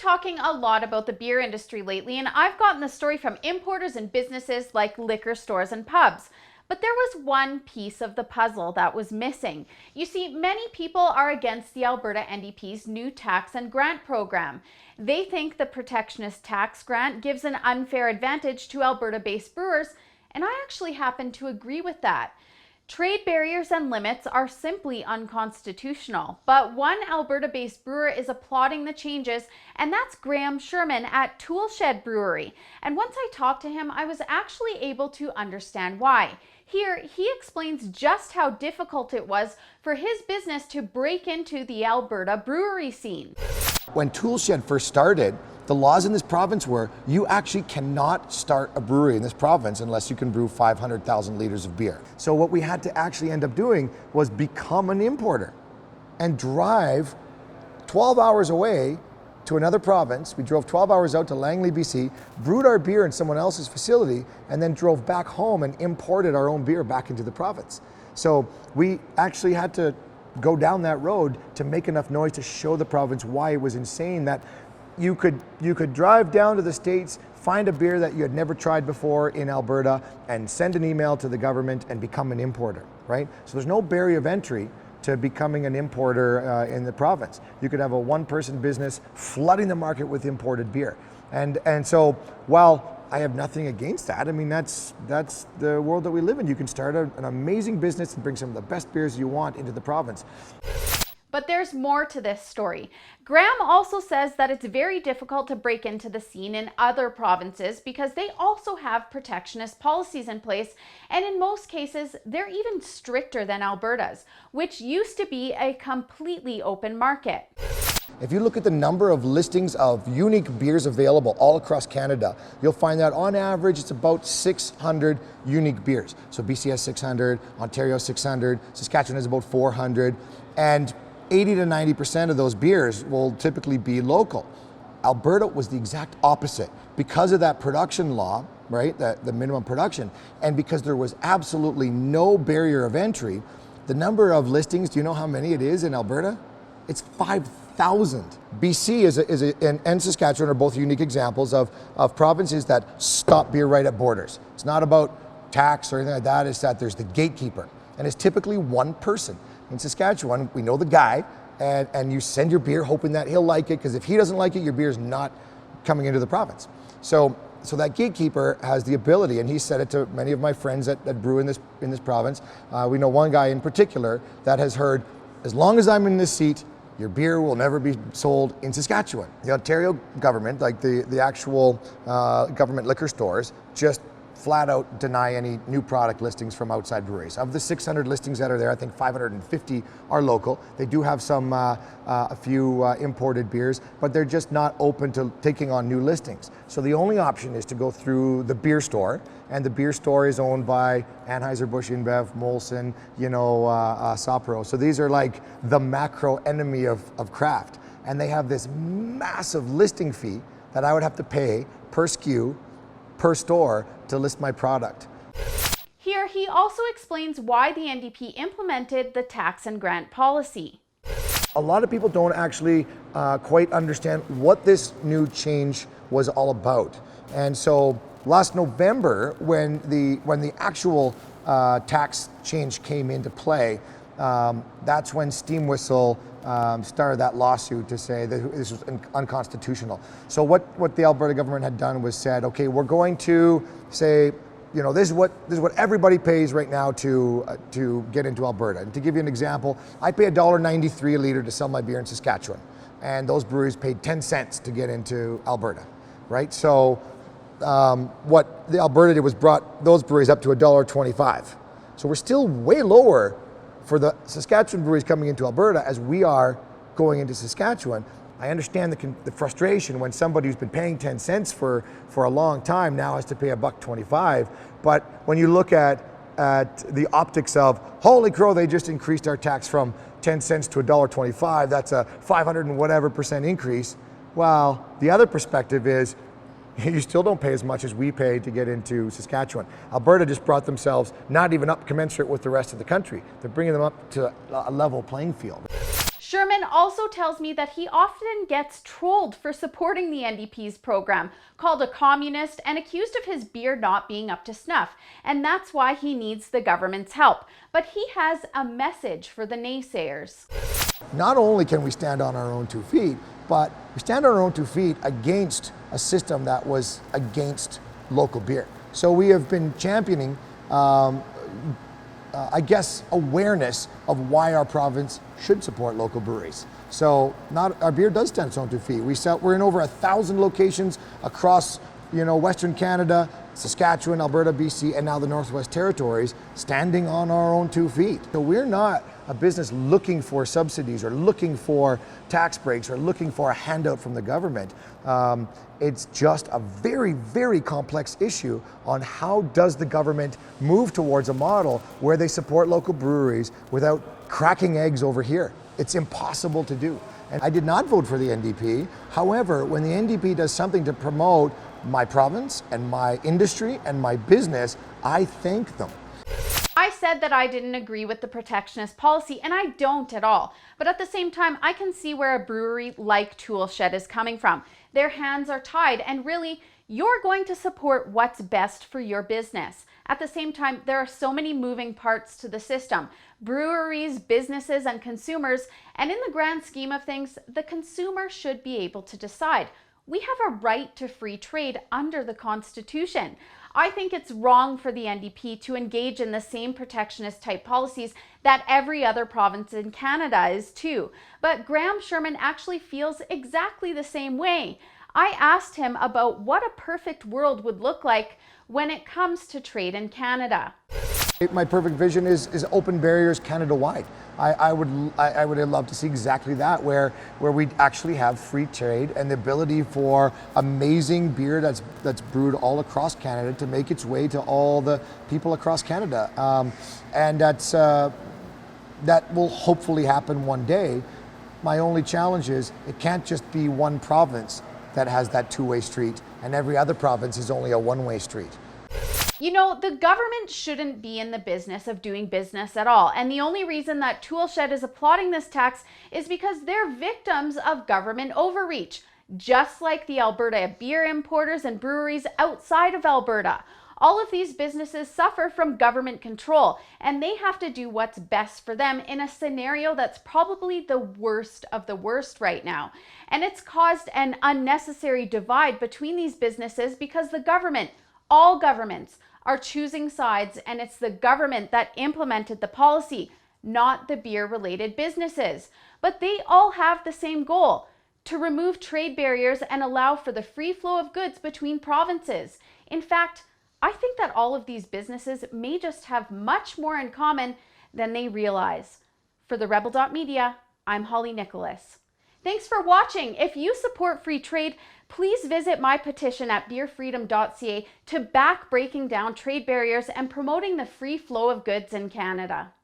talking a lot about the beer industry lately, and I've gotten the story from importers and businesses like liquor stores and pubs. But there was one piece of the puzzle that was missing. You see, many people are against the Alberta NDP's new tax and grant program. They think the protectionist tax grant gives an unfair advantage to Alberta-based brewers, and I actually happen to agree with that. Trade barriers and limits are simply unconstitutional, but one Alberta-based brewer is applauding the changes, and that's Graham Sherman at Toolshed Brewery. And once I talked to him, I was actually able to understand why. Here, he explains just how difficult it was for his business to break into the Alberta brewery scene. When Toolshed first started, the laws in this province were you actually cannot start a brewery in this province unless you can brew 500,000 liters of beer. So what we had to actually end up doing was become an importer and drive 12 hours away to another province. We drove 12 hours out to Langley, BC, brewed our beer in someone else's facility, and then drove back home and imported our own beer back into the province. So we actually had to go down that road to make enough noise to show the province why it was insane that you could drive down to the States, find a beer that you had never tried before in Alberta, and send an email to the government and become an importer, right? So there's no barrier of entry to becoming an importer in the province. You could have a one-person business flooding the market with imported beer. And so while I have nothing against that, I mean, that's the world that we live in. You can start an amazing business and bring some of the best beers you want into the province. But there's more to this story. Graham also says that it's very difficult to break into the scene in other provinces because they also have protectionist policies in place, and in most cases, they're even stricter than Alberta's, which used to be a completely open market. If you look at the number of listings of unique beers available all across Canada, you'll find that on average it's about 600 unique beers. So BC has 600, Ontario 600, Saskatchewan has about 400, and 80 to 90% of those beers will typically be local. Alberta was the exact opposite. Because of that production law, right, the minimum production, and because there was absolutely no barrier of entry, the number of listings, do you know how many it is in Alberta? It's 5,000. BC and Saskatchewan are both unique examples of provinces that stop beer right at borders. It's not about tax or anything like that, it's that there's the gatekeeper, and it's typically one person. In Saskatchewan, we know the guy, and you send your beer hoping that he'll like it, because if he doesn't like it, your beer's not coming into the province. So that gatekeeper has the ability, and he said it to many of my friends that brew in this province. We know one guy in particular that has heard, as long as I'm in this seat, your beer will never be sold in Saskatchewan. The Ontario government, like the actual government liquor stores, just flat out deny any new product listings from outside breweries. Of the 600 listings that are there, I think 550 are local. They do have a few imported beers, but they're just not open to taking on new listings. So the only option is to go through the beer store, and the beer store is owned by Anheuser-Busch InBev, Molson, Sapporo. So these are like the macro enemy of craft. And they have this massive listing fee that I would have to pay per SKU, per store, to list my product. Here, he also explains why the NDP implemented the tax and grant policy. A lot of people don't actually quite understand what this new change was all about. And so last November, when the actual tax change came into play, that's when Steam Whistle started that lawsuit to say that this was unconstitutional. So what the Alberta government had done was said, okay, we're going to say, this is what everybody pays right now to get into Alberta. And to give you an example, I pay $1.93 a liter to sell my beer in Saskatchewan, and those breweries paid 10 cents to get into Alberta, right? So what the Alberta did was brought those breweries up to $1.25. So we're still way lower for the Saskatchewan breweries coming into Alberta as we are going into Saskatchewan. I understand the frustration when somebody who's been paying 10 cents for a long time now has to pay $1.25. But when you look at the optics of, holy crow, they just increased our tax from 10 cents to $1.25, that's a 500 and whatever % increase. Well, the other perspective is, you still don't pay as much as we pay to get into Saskatchewan. Alberta just brought themselves not even up commensurate with the rest of the country. They're bringing them up to a level playing field. Sherman also tells me that he often gets trolled for supporting the NDP's program, called a communist, and accused of his beer not being up to snuff, and that's why he needs the government's help. But he has a message for the naysayers. Not only can we stand on our own 2 feet, but we stand on our own 2 feet against a system that was against local beer. So we have been championing awareness of why our province should support local breweries. So our beer does stand on its own 2 feet. We're in over 1,000 locations across, Western Canada, Saskatchewan, Alberta, BC, and now the Northwest Territories, standing on our own 2 feet. So we're not a business looking for subsidies or looking for tax breaks or looking for a handout from the government. It's just a very, very complex issue on how does the government move towards a model where they support local breweries without cracking eggs over here. It's impossible to do. And I did not vote for the NDP. However, when the NDP does something to promote my province and my industry and my business, I thank them. I said that I didn't agree with the protectionist policy, and I don't at all. But at the same time, I can see where a brewery like Toolshed is coming from. Their hands are tied, and really, you're going to support what's best for your business. At the same time, there are so many moving parts to the system. Breweries, businesses, and consumers, and in the grand scheme of things, the consumer should be able to decide. We have a right to free trade under the Constitution. I think it's wrong for the NDP to engage in the same protectionist type policies that every other province in Canada is too. But Graham Sherman actually feels exactly the same way. I asked him about what a perfect world would look like when it comes to trade in Canada. My perfect vision is open barriers Canada-wide. I would love to see exactly that, where we actually have free trade and the ability for amazing beer that's brewed all across Canada to make its way to all the people across Canada, and that will hopefully happen one day. My only challenge is it can't just be one province that has that two-way street, and every other province is only a one-way street. You know, the government shouldn't be in the business of doing business at all. And the only reason that Toolshed is applauding this tax is because they're victims of government overreach, just like the Alberta beer importers and breweries outside of Alberta. All of these businesses suffer from government control, and they have to do what's best for them in a scenario that's probably the worst of the worst right now. And it's caused an unnecessary divide between these businesses because the government, all governments, are choosing sides, and it's the government that implemented the policy, not the beer-related businesses. But they all have the same goal: to remove trade barriers and allow for the free flow of goods between provinces. In fact, I think that all of these businesses may just have much more in common than they realize. For the Rebel.media, I'm Holly Nicholas. Thanks for watching. If you support free trade, please visit my petition at beerfreedom.ca to back breaking down trade barriers and promoting the free flow of goods in Canada.